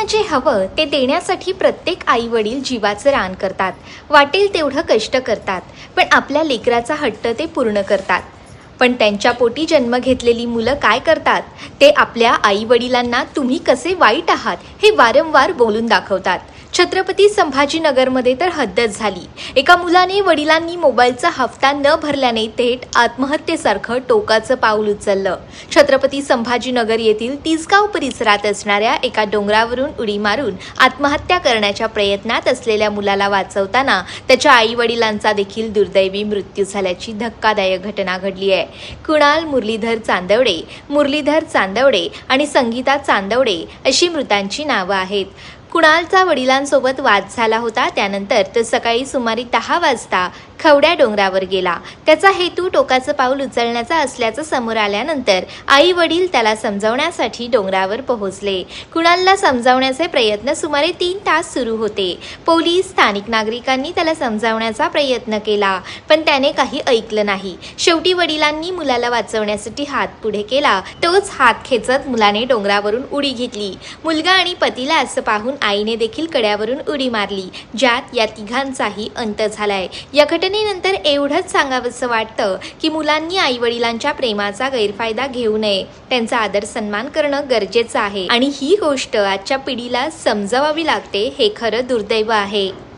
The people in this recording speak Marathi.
मुलांना जे हवं ते देण्यासाठी प्रत्येक आई वडील जीवाचं रान करतात, वाटेल तेवढं कष्ट करतात, पण आपल्या लेकराचा हट्ट ते पूर्ण करतात। पण त्यांच्या पोटी जन्म घेतलेली मुलं काय करतात ते आपल्या आई वडिलांना तुम्ही कसे वाईट आहात हे वारंवार बोलून दाखवतात। छत्रपती संभाजीनगरमध्ये तर हद्दच झाली। एका मुलाने वडिलांनी मोबाईलचा हप्ता न भरल्याने थेट आत्महत्येसारखं टोकाचं पाऊल उचललं। छत्रपती संभाजीनगर येथील तिसगाव परिसरात असणाऱ्या एका डोंगरावरून उडी मारून आत्महत्या करण्याच्या प्रयत्नात असलेल्या मुलाला वाचवताना त्याच्या आई वडिलांचा देखील दुर्दैवी मृत्यू झाल्याची धक्कादायक घटना घडली आहे। कुणाल मुरलीधर चांदवडे आणि संगीता चांदवडे अशी मृतांची नावं आहेत। कुणालचा वडिलांसोबत वाद झाला होता, त्यानंतर तो सकाळी सुमारे 10 वाजता खवड्या डोंगरावर गेला। त्याचा हेतू टोकाचं पाऊल उचलण्याचा असल्याचं समोर आल्यानंतर आई वडील त्याला समजावण्यासाठी डोंगरावर पोहोचले। कुणालला समजावण्याचे प्रयत्न सुमारे 3 तास सुरू होते। पोलीस, स्थानिक नागरिकांनी त्याला समजावण्याचा प्रयत्न केला, पण त्याने काही ऐकलं नाही। शेवटी वडिलांनी मुलाला वाचवण्यासाठी हात पुढे केला। तोच हात खेचत मुलाने डोंगरावरून उडी घेतली। मुलगा आणि पतीला असं पाहून आईने देखील कड्यावरून उडी मारली, ज्यात या तिघांचाही अंत झालाय। या घटनेनंतर एवढंच सांगावंसं वाटतं की मुलांनी आई वडिलांच्या प्रेमाचा गैरफायदा घेऊ नये, त्यांचा आदर सन्मान करणं गरजेचं आहे आणि ही गोष्ट आजच्या पिढीला समजावावी लागते, हे खरं दुर्दैव आहे।